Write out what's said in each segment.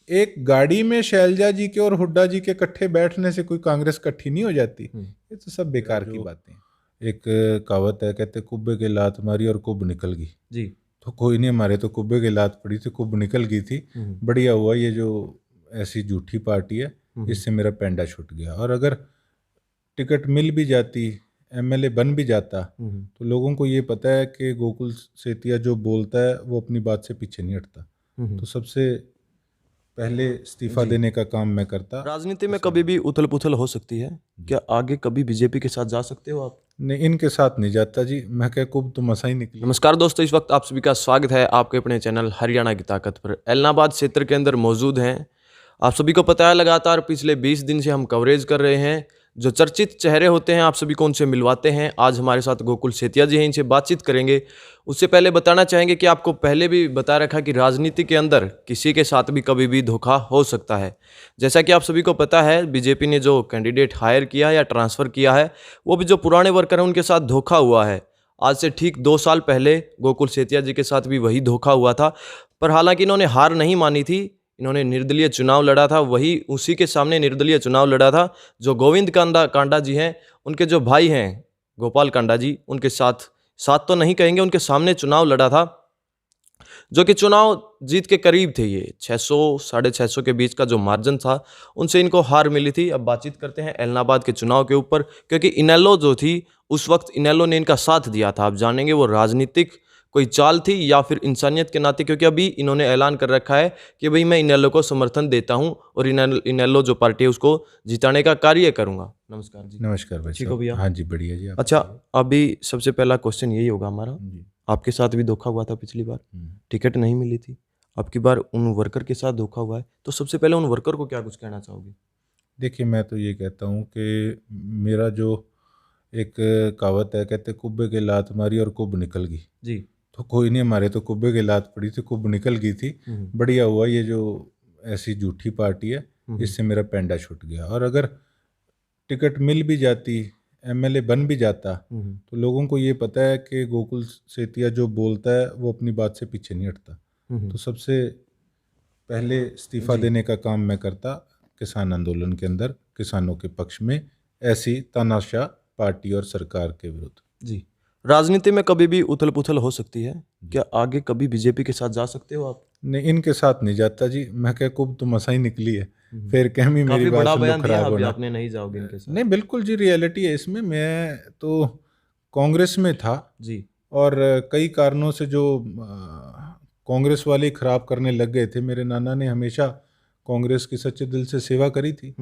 एक गाड़ी में शैलजा जी के और हुड्डा जी के इकट्ठे बैठने से कोई कांग्रेस इकट्ठी नहीं हो जाती। ये तो सब बेकार की बातें हैं। एक कहावत है, कहते कुब्बे के लात मारी और कुब निकल गई जी। तो कोई नहीं, हमारे तो कुब्बे की लात पड़ी थी, कुब निकल गई थी। बढ़िया हुआ ये जो ऐसी झूठी पार्टी है, इससे मेरा पेंडा छूट गया। और अगर टिकट मिल भी जाती, एमएलए बन भी जाता, तो लोगों को ये पता है कि गोकुल सेतिया जो बोलता है वो अपनी बात से पीछे नहीं हटता। तो सबसे पहले इस्तीफा देने का काम मैं करता। राजनीति में कभी भी उथल पुथल हो सकती है, क्या आगे कभी बीजेपी के साथ जा सकते हो आप? नहीं, इनके साथ नहीं जाता जी, मैं क्या कुब तो मसा ही निकली। नमस्कार दोस्तों, इस वक्त आप सभी का स्वागत है आपके अपने चैनल हरियाणा की ताकत पर। एलनाबाद क्षेत्र के अंदर मौजूद हैं। आप सभी को पता है, लगातार पिछले 20 दिन से हम कवरेज कर रहे हैं। जो चर्चित चेहरे होते हैं आप सभी को उनसे मिलवाते हैं। आज हमारे साथ गोकुल सेतिया जी हैं, इनसे बातचीत करेंगे। उससे पहले बताना चाहेंगे कि आपको पहले भी बता रखा कि राजनीति के अंदर किसी के साथ भी कभी भी धोखा हो सकता है। जैसा कि आप सभी को पता है, बीजेपी ने जो कैंडिडेट हायर किया या ट्रांसफ़र किया है, वो भी जो पुराने वर्कर हैं उनके साथ धोखा हुआ है। आज से ठीक 2 साल पहले गोकुल सेतिया जी के साथ भी वही धोखा हुआ था। पर हालांकि इन्होंने हार नहीं मानी थी, इन्होंने निर्दलीय चुनाव लड़ा था। वही उसी के सामने निर्दलीय चुनाव लड़ा था जो गोविंद कांडा जी हैं, उनके जो भाई हैं गोपाल कांडा जी, उनके साथ तो नहीं कहेंगे, उनके सामने चुनाव लड़ा था, जो कि चुनाव जीत के करीब थे। ये 600 650 के बीच का जो मार्जिन था, उनसे इनको हार मिली थी। अब बातचीत करते हैं एलनाबाद के चुनाव के ऊपर, क्योंकि इनेलो जो थी उस वक्त इनेलो ने इनका साथ दिया था। आप जानेंगे वो राजनीतिक कोई चाल थी या फिर इंसानियत के नाते, क्योंकि अभी इन्होंने ऐलान कर रखा है कि भाई मैं इनेलो को समर्थन देता हूं और इनेलो जो पार्टी है उसको जिताने का कार्य करूंगा। नमस्कार जी। नमस्कार भाई ठीक हो साहब। भैया? हाँ जी, बढ़िया जी। अच्छा, अभी सबसे पहला क्वेश्चन यही होगा हमारा, जी। आपके साथ भी धोखा हुआ था पिछली बार, टिकट नहीं मिली थी। अब की बार उन वर्कर के साथ धोखा हुआ है, तो सबसे पहले उन वर्कर को क्या कुछ कहना चाहोगे? देखिए, मैं तो ये कहता हूँ कि मेरा जो एक कहावत है, कहते कुब्बे के लात मारी और कुब निकल गई जी। तो कोई नहीं, हमारे तो कुब्बे की लात पड़ी थी, कुब निकल गई थी। बढ़िया हुआ ये जो ऐसी झूठी पार्टी है, इससे मेरा पेंडा छूट गया। और अगर टिकट मिल भी जाती, एमएलए बन भी जाता, तो लोगों को ये पता है कि गोकुल सेतिया जो बोलता है वो अपनी बात से पीछे नहीं हटता। तो सबसे पहले इस्तीफा देने का काम मैं करता किसान आंदोलन के अंदर, किसानों के पक्ष में ऐसी तानाशाह पार्टी और सरकार के विरुद्ध। जी। राजनीति में कभी भी उथल पुथल हो सकती है, क्या आगे कभी बीजेपी के साथ जा सकते हो आप? नहीं, इनके साथ नहीं जाता जी, मैं क्या कुब तो मसा ही निकली है। फिर कहमी मेरी काफी बात बड़ा सुन लो बयान दिया खराब अभी होना। आपने, नहीं जाओगे इनके साथ? नहीं, बिल्कुल जी, रियलिटी है इसमें। मैं तो कांग्रेस में था जी। और कई कारणों से जो कांग्रेस वाले खराब करने लग गए थे। मेरे नाना ने हमेशा कांग्रेस की सच्चे दिल से सेवा करी थी,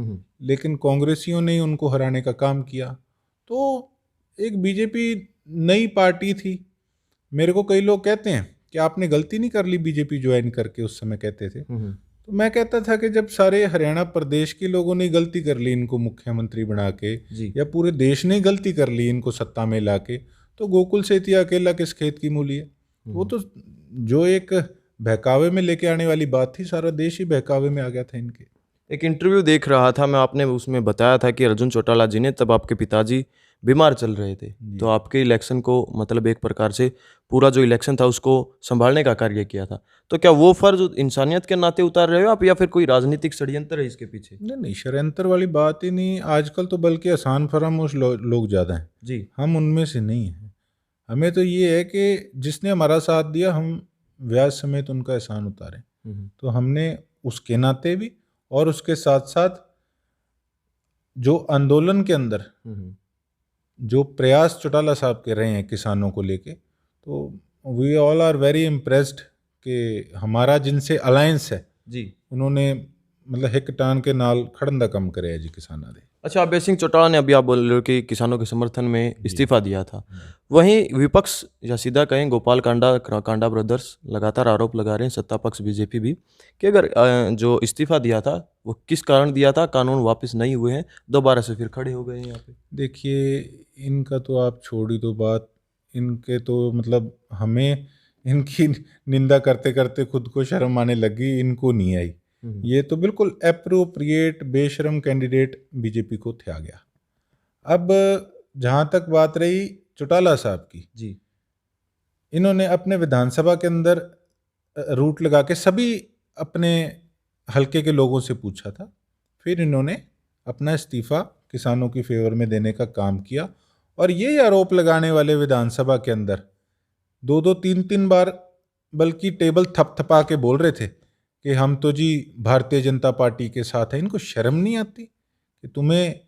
लेकिन कांग्रेसियों ने ही उनको हराने का काम किया। तो एक बीजेपी नई पार्टी थी। मेरे को कई लोग कहते हैं कि आपने गलती नहीं कर ली बीजेपी ज्वाइन करके, उस समय कहते थे। तो मैं कहता था कि जब सारे हरियाणा प्रदेश के लोगों ने गलती कर ली इनको मुख्यमंत्री बना के, या पूरे देश ने गलती कर ली इनको सत्ता में ला के, तो गोकुल सेतिया अकेला किस खेत की मूली है। वो तो जो एक बहकावे में लेके आने वाली बात थी, सारा देश ही बहकावे में आ गया था इनके। एक इंटरव्यू देख रहा था मैं, आपने उसमें बताया था कि अर्जुन चौटाला जी ने, तब आपके पिताजी बीमार चल रहे थे, तो आपके इलेक्शन को, मतलब एक प्रकार से पूरा जो इलेक्शन था उसको संभालने का कार्य किया था। तो क्या वो फर्ज इंसानियत के नाते उतार रहे हो आप, या फिर कोई राजनीतिक षड्यंत्र है इसके पीछे? नहीं नहीं, षड्यंत्र वाली बात ही नहीं। आजकल तो बल्कि आसान फरामोश लोग ज़्यादा हैं जी। हम उनमें से नहीं हैं। हमें तो ये है कि जिसने हमारा साथ दिया, हम ब्याज समेत उनका एहसान उतारें। तो हमने उसके नाते भी, और उसके साथ साथ जो आंदोलन के अंदर जो प्रयास चौटाला साहब के रहे हैं किसानों को लेके, तो we all are very impressed कि हमारा जिनसे अलायंस है जी। उन्होंने मतलब हिक टान के नाल खड़न दा कम करे जी किसाना दे। अच्छा, अभय सिंह चौटाला ने, अभी आप बोल रहे हो कि किसानों के समर्थन में इस्तीफा दिया था, वहीं विपक्ष या सीधा कहें गोपाल कांडा ब्रदर्स लगातार आरोप लगा रहे हैं, सत्ता पक्ष बीजेपी भी, कि अगर जो इस्तीफा दिया था वो किस कारण दिया था, कानून वापस नहीं हुए हैं, दोबारा से फिर खड़े हो गए हैं यहाँ पे। देखिए, इनका तो आप छोड़ ही दो बात। इनके तो मतलब हमें इनकी निंदा करते करते खुद को शर्म आने लगी, इनको नहीं आई। ये तो बिल्कुल एप्रोप्रिएट बेशरम कैंडिडेट बीजेपी को थे आ गया। अब जहाँ तक बात रही चौटाला साहब की जी। इन्होंने अपने विधानसभा के अंदर रूट लगा के सभी अपने हल्के के लोगों से पूछा था, फिर इन्होंने अपना इस्तीफा किसानों की फेवर में देने का काम किया। और ये आरोप लगाने वाले विधानसभा के अंदर 2-2 3-3 बार बल्कि टेबल थपथपा के बोल रहे थे कि हम तो जी भारतीय जनता पार्टी के साथ हैं। इनको शर्म नहीं आती कि तुम्हें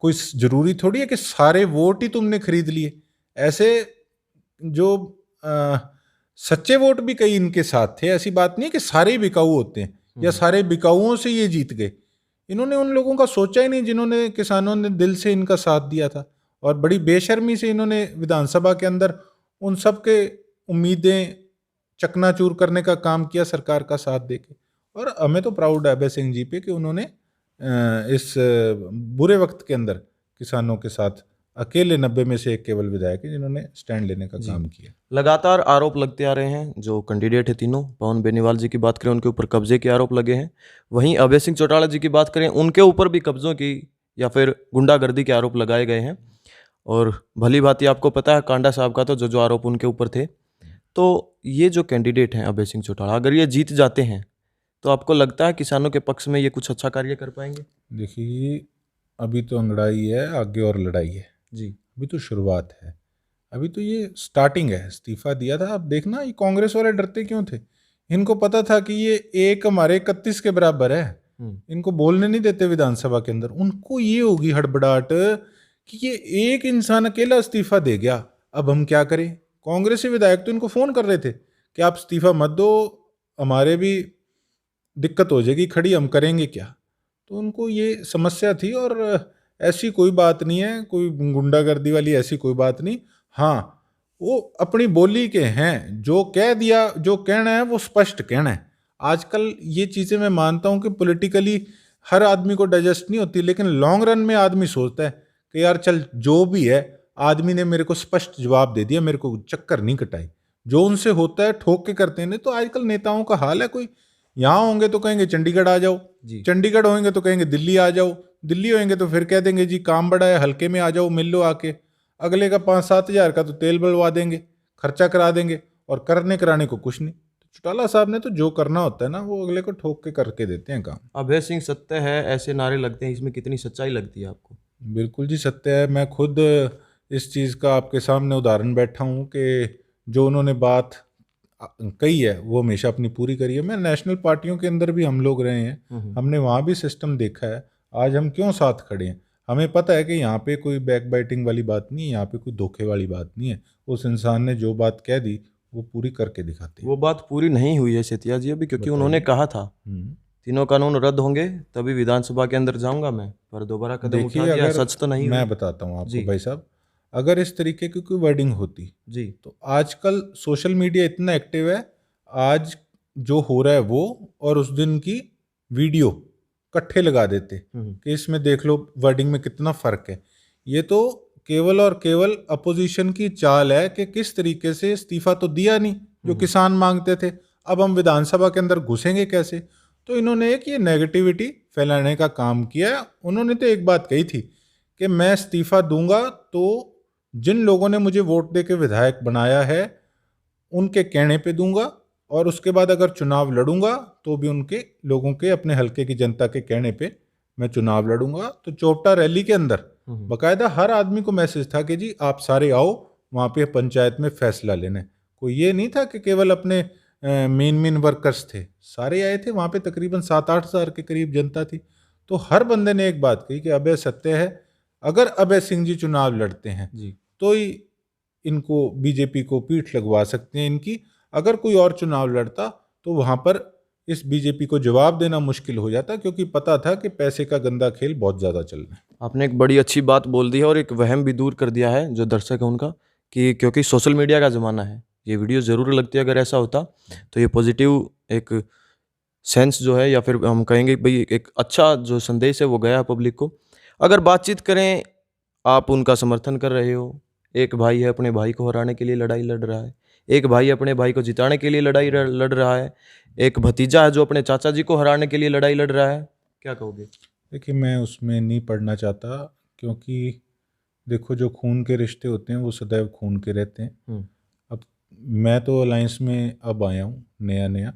कोई जरूरी थोड़ी है कि सारे वोट ही तुमने खरीद लिए। ऐसे जो अ, सच्चे वोट भी कई इनके साथ थे, ऐसी बात नहीं है कि सारे ही बिकाऊ होते हैं या सारे बिकाऊओं से ये जीत गए। इन्होंने उन लोगों का सोचा ही नहीं जिन्होंने, किसानों ने दिल से इनका साथ दिया था, और बड़ी बेशर्मी से इन्होंने विधानसभा के अंदर उन सब के उम्मीदें चकनाचूर करने का काम किया सरकार का साथ देके। और हमें तो प्राउड है अभय सिंह जी पे कि उन्होंने इस बुरे वक्त के अंदर किसानों के साथ अकेले 90 में से एक केवल विधायक है जिन्होंने स्टैंड लेने का काम किया। लगातार आरोप लगते आ रहे हैं, जो कैंडिडेट है तीनों, पवन बेनीवाल जी की बात करें उनके ऊपर कब्जे के आरोप लगे हैं, वहीं अभय सिंह चौटाला जी की बात करें उनके ऊपर भी कब्जों की या फिर गुंडागर्दी के आरोप लगाए गए हैं। और भली भांति आपको पता है कांडा साहब का तो जो आरोप उनके ऊपर थे। तो ये जो कैंडिडेट हैं अभय सिंह चौटाला, अगर ये जीत जाते हैं तो आपको लगता है किसानों के पक्ष में ये कुछ अच्छा कार्य कर पाएंगे? देखिए, अभी तो अंगड़ाई है, आगे और लड़ाई है जी। अभी तो शुरुआत है, अभी तो ये स्टार्टिंग है। इस्तीफा दिया था, अब देखना ये कांग्रेस वाले डरते क्यों थे। इनको पता था कि ये एक हमारे 31 के बराबर है, इनको बोलने नहीं देते विधानसभा के अंदर। उनको ये होगी हड़बड़ाहट कि ये एक इंसान अकेला इस्तीफा दे गया, अब हम क्या करें। कांग्रेसी विधायक तो इनको फोन कर रहे थे कि आप इस्तीफा मत दो, हमारे भी दिक्कत हो जाएगी खड़ी, हम करेंगे क्या। तो उनको ये समस्या थी। और ऐसी कोई बात नहीं है, कोई गुंडागर्दी वाली ऐसी कोई बात नहीं। हाँ, वो अपनी बोली के हैं, जो कह दिया, जो कहना है वो स्पष्ट कहना है। आजकल ये चीज़ें मैं मानता हूँ कि पॉलिटिकली हर आदमी को डाइजेस्ट नहीं होती, लेकिन लॉन्ग रन में आदमी सोचता है कि यार चल जो भी है, आदमी ने मेरे को स्पष्ट जवाब दे दिया, मेरे को चक्कर नहीं कटाई। जो उनसे होता है ठोक के करते हैं। नहीं तो आजकल नेताओं का हाल है, कोई यहाँ होंगे तो कहेंगे चंडीगढ़ आ जाओ, चंडीगढ़ होंगे तो कहेंगे दिल्ली आ जाओ, दिल्ली होंगे तो फिर कह देंगे जी काम बड़ा है, हल्के में आ जाओ, मिल लो आके। अगले का 5-7 हज़ार का तो तेल बलवा देंगे, खर्चा करा देंगे, और करने कराने को कुछ नहीं। तो चौटाला साहब ने तो जो करना होता है ना, वो अगले को ठोक के करके देते हैं काम। अभय सिंह सत्य है ऐसे नारे लगते हैं, इसमें कितनी सच्चाई लगती है आपको? बिल्कुल जी सत्य है। मैं खुद इस चीज़ का आपके सामने उदाहरण बैठा हूँ कि जो उन्होंने बात कही है वो हमेशा अपनी पूरी करी है। मैं नेशनल पार्टियों के अंदर भी हम लोग रहे हैं, हमने वहाँ भी सिस्टम देखा है। आज हम क्यों साथ खड़े हैं, हमें पता है कि यहाँ पे कोई बैक बाइटिंग वाली बात नहीं है, यहाँ पे कोई धोखे वाली बात नहीं है। उस इंसान ने जो बात कह दी वो पूरी करके दिखाते हैं। वो बात पूरी नहीं हुई है सेतिया जी अभी, क्योंकि उन्होंने कहा था तीनों कानून रद्द होंगे तभी विधानसभा के अंदर जाऊंगा मैं, पर दोबारा कदम उठा देखिए, दिया। अगर सच तो नहीं हुई। मैं बताता हूँ जी। आपको भाई साहब, अगर इस तरीके की कोई वर्डिंग होती जी। तो आजकल सोशल मीडिया इतना एक्टिव है, आज जो हो रहा है वो और उस दिन की वीडियो इकट्ठे लगा देते कि इसमें देख लो वर्डिंग में कितना फर्क है। ये तो केवल और केवल अपोजिशन की चाल है कि किस तरीके से, इस्तीफा तो दिया नहीं जो किसान मांगते थे, अब हम विधानसभा के अंदर घुसेंगे कैसे। तो इन्होंने एक ये नेगेटिविटी फैलाने का काम किया। उन्होंने तो एक बात कही थी कि मैं इस्तीफा दूंगा तो जिन लोगों ने मुझे वोट दे के विधायक बनाया है उनके कहने पे दूंगा, और उसके बाद अगर चुनाव लड़ूंगा तो भी उनके लोगों के, अपने हल्के की जनता के कहने पे मैं चुनाव लड़ूंगा। तो चोपटा रैली के अंदर बाकायदा हर आदमी को मैसेज था कि जी आप सारे आओ, वहाँ पे पंचायत में फैसला लेना है। कोई ये नहीं था कि केवल अपने मेन वर्कर्स थे, सारे आए थे। वहाँ पे तकरीबन 7-8 हज़ार के करीब जनता थी। तो हर बंदे ने एक बात कही कि अभय सत्य है, अगर अभय सिंह जी चुनाव लड़ते हैं तो ही इनको, बीजेपी को पीठ लगवा सकते हैं इनकी। अगर कोई और चुनाव लड़ता तो वहाँ पर इस बीजेपी को जवाब देना मुश्किल हो जाता, क्योंकि पता था कि पैसे का गंदा खेल बहुत ज़्यादा चल रहा है। आपने एक बड़ी अच्छी बात बोल दी है और एक वहम भी दूर कर दिया है जो दर्शक है उनका, कि क्योंकि सोशल मीडिया का ज़माना है, ये वीडियो ज़रूर लगती है। अगर ऐसा होता तो ये पॉजिटिव एक सेंस जो है, या फिर हम कहेंगे भाई एक अच्छा जो संदेश है वो गया पब्लिक को। अगर बातचीत करें, आप उनका समर्थन कर रहे हो, एक भाई है अपने भाई को हराने के लिए लड़ाई लड़ रहा है, एक भाई अपने भाई को जिताने के लिए लड़ाई लड़ रहा है, एक भतीजा है जो अपने चाचा जी को हराने के लिए लड़ाई लड़ रहा है, क्या कहोगे? देखिए, मैं उसमें नहीं पढ़ना चाहता, क्योंकि देखो जो खून के रिश्ते होते हैं वो सदैव खून के रहते हैं। अब मैं तो अलायंस में अब आया हूँ नया,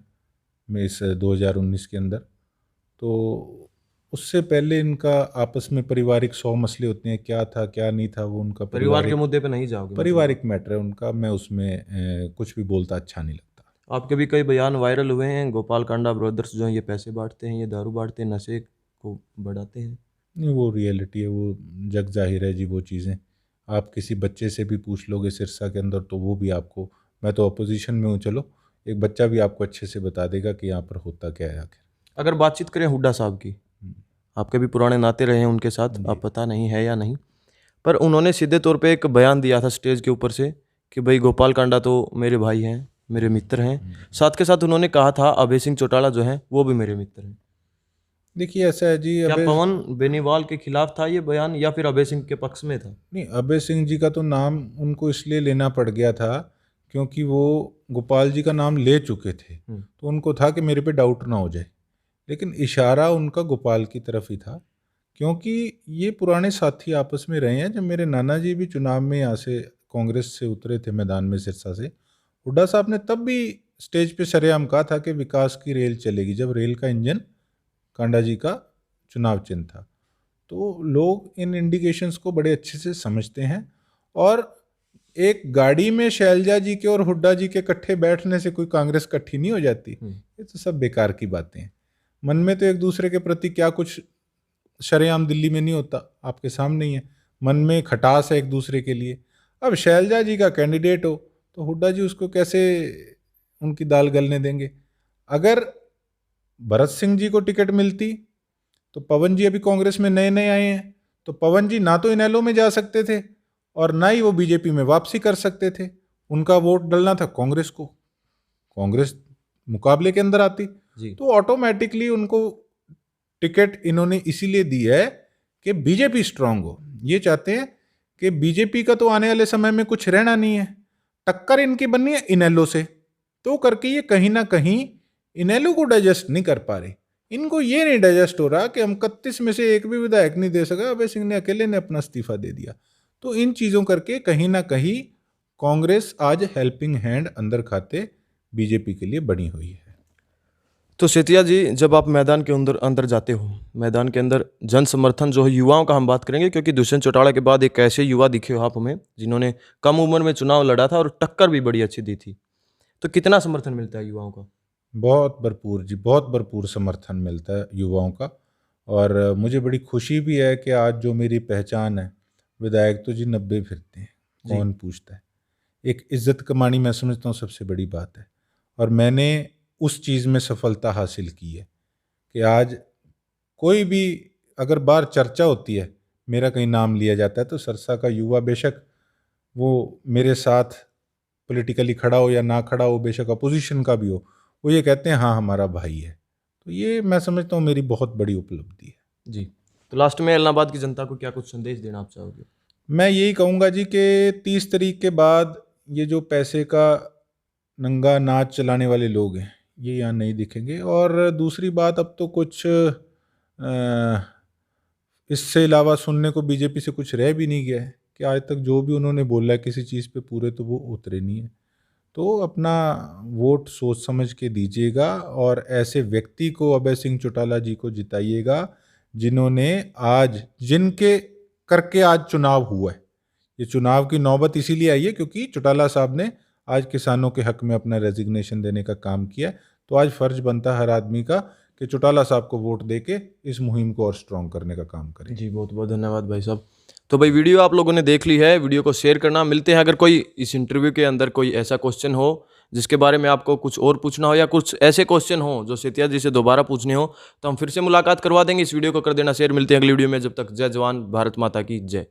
में इस 2019 के अंदर। तो उससे पहले इनका आपस में पारिवारिक 100 मसले होते हैं, क्या था क्या नहीं था वो उनका परिवार के मुद्दे पे नहीं जाओगे? पारिवारिक मैटर है उनका, मैं उसमें कुछ भी बोलता अच्छा नहीं लगता। आपके भी कई बयान वायरल हुए हैं, गोपाल कांडा ब्रदर्स जो हैं ये पैसे बांटते हैं, ये दारू बांटते हैं, नशे को बढ़ाते हैं। नहीं, वो रियलिटी है, वो जग जाहिर है जी वो चीज़ें। आप किसी बच्चे से भी पूछ लोगे सिरसा के अंदर तो वो भी आपको, मैं तो अपोजिशन में हूँ चलो, एक बच्चा भी आपको अच्छे से बता देगा कि यहाँ पर होता क्या है आखिर। अगर बातचीत करें हुड्डा साहब की, आपके भी पुराने नाते रहे हैं उनके साथ, आप पता नहीं है या नहीं, पर उन्होंने सीधे तौर पे एक बयान दिया था स्टेज के ऊपर से कि भाई गोपाल कांडा तो मेरे भाई हैं, मेरे मित्र हैं। साथ के साथ उन्होंने कहा था अभय सिंह चौटाला जो हैं वो भी मेरे मित्र हैं। देखिए ऐसा है जी, क्या अभय पवन बेनीवाल के खिलाफ था ये बयान या फिर अभय सिंह के पक्ष में था? नहीं, अभय सिंह जी का तो नाम उनको इसलिए लेना पड़ गया था क्योंकि वो गोपाल जी का नाम ले चुके थे, तो उनको था कि मेरे पे डाउट ना हो जाए। लेकिन इशारा उनका गोपाल की तरफ ही था, क्योंकि ये पुराने साथी आपस में रहे हैं। जब मेरे नाना जी भी चुनाव में यहाँ से कांग्रेस से उतरे थे मैदान में सिरसा से, हुड्डा साहब ने तब भी स्टेज पे सरेआम कहा था कि विकास की रेल चलेगी, जब रेल का इंजन कांडा जी का चुनाव चिन्ह था। तो लोग इन इंडिकेशंस को बड़े अच्छे से समझते हैं। और एक गाड़ी में शैलजा जी के और हुड्डा जी के इकट्ठे बैठने से कोई कांग्रेस इकट्ठी नहीं हो जाती। ये तो सब बेकार की बातें हैं। मन में तो एक दूसरे के प्रति क्या कुछ शरेआम दिल्ली में नहीं होता, आपके सामने ही है। मन में खटास है एक दूसरे के लिए। अब शैलजा जी का कैंडिडेट हो तो हुड्डा जी उसको कैसे उनकी दाल गलने देंगे। अगर भरत सिंह जी को टिकट मिलती तो पवन जी अभी कांग्रेस में नए नए आए हैं, तो पवन जी ना तो इनेलो में जा सकते थे और ना ही वो बीजेपी में वापसी कर सकते थे। उनका वोट डलना था कांग्रेस को, कांग्रेस मुकाबले के अंदर आती जी। तो ऑटोमेटिकली उनको टिकट इन्होंने इसीलिए दी है कि बीजेपी स्ट्रांग हो। ये चाहते हैं कि बीजेपी का तो आने वाले समय में कुछ रहना नहीं है, टक्कर इनकी बननी है इनेलो से। तो करके ये कहीं ना कहीं इनेलो को डाइजेस्ट नहीं कर पा रहे। इनको ये नहीं डाइजेस्ट हो रहा कि हम 31 में से एक भी विधायक नहीं दे सका, अभय सिंह ने अकेले ने अपना इस्तीफा दे दिया। तो इन चीज़ों करके कहीं ना कहीं कांग्रेस आज हेल्पिंग हैंड अंदर खाते बीजेपी के लिए बनी हुई है। तो सेतिया जी, जब आप मैदान के अंदर अंदर जाते हो, मैदान के अंदर जन समर्थन जो है युवाओं का हम बात करेंगे, क्योंकि दुष्यंत चौटाला के बाद एक ऐसे युवा दिखे हो आप हमें जिन्होंने कम उम्र में चुनाव लड़ा था और टक्कर भी बड़ी अच्छी दी थी। तो कितना समर्थन मिलता है युवाओं का? बहुत भरपूर जी, बहुत भरपूर समर्थन मिलता है युवाओं का। और मुझे बड़ी खुशी भी है कि आज जो मेरी पहचान है, विधायक तो जी 90 फिरते हैं, कौन पूछता है। एक इज्जत कमानी मैं समझता हूँ सबसे बड़ी बात है। और मैंने उस चीज़ में सफलता हासिल की है कि आज कोई भी अगर बाहर चर्चा होती है, मेरा कहीं नाम लिया जाता है, तो सिरसा का युवा, बेशक वो मेरे साथ पॉलिटिकली खड़ा हो या ना खड़ा हो, बेशक अपोजिशन का भी हो, वो ये कहते हैं हाँ हमारा भाई है। तो ये मैं समझता हूँ मेरी बहुत बड़ी उपलब्धि है जी। तो लास्ट में इलाहाबाद की जनता को क्या कुछ संदेश देना आप चाहोगे? मैं यही कहूँगा जी कि 30 तारीख के बाद ये जो पैसे का नंगा नाच चलाने वाले लोग हैं ये यहाँ नहीं दिखेंगे। और दूसरी बात, अब तो कुछ इससे अलावा सुनने को बीजेपी से कुछ रह भी नहीं गया है कि आज तक जो भी उन्होंने बोला है किसी चीज़ पे पूरे तो वो उतरे नहीं है। तो अपना वोट सोच समझ के दीजिएगा और ऐसे व्यक्ति को, अभय सिंह चौटाला जी को जिताइएगा जिन्होंने आज, जिनके करके आज चुनाव हुआ है। ये चुनाव की नौबत इसीलिए आई है क्योंकि चौटाला साहब ने आज किसानों के हक में अपना रेजिग्नेशन देने का काम किया। तो आज फर्ज बनता है हर आदमी का कि चौटाला साहब को वोट देके इस मुहिम को और स्ट्रॉन्ग करने का काम करें। जी, बहुत बहुत धन्यवाद भाई साहब। तो भाई वीडियो आप लोगों ने देख ली है, वीडियो को शेयर करना। मिलते हैं, अगर कोई इस इंटरव्यू के अंदर कोई ऐसा क्वेश्चन हो जिसके बारे में आपको कुछ और पूछना हो या कुछ ऐसे क्वेश्चन हो जो सेतिया जी से दोबारा पूछने हो, तो हम फिर से मुलाकात करवा देंगे। इस वीडियो को कर देना शेयर। मिलते हैं अगली वीडियो में, जब तक जय जवान, भारत माता की जय।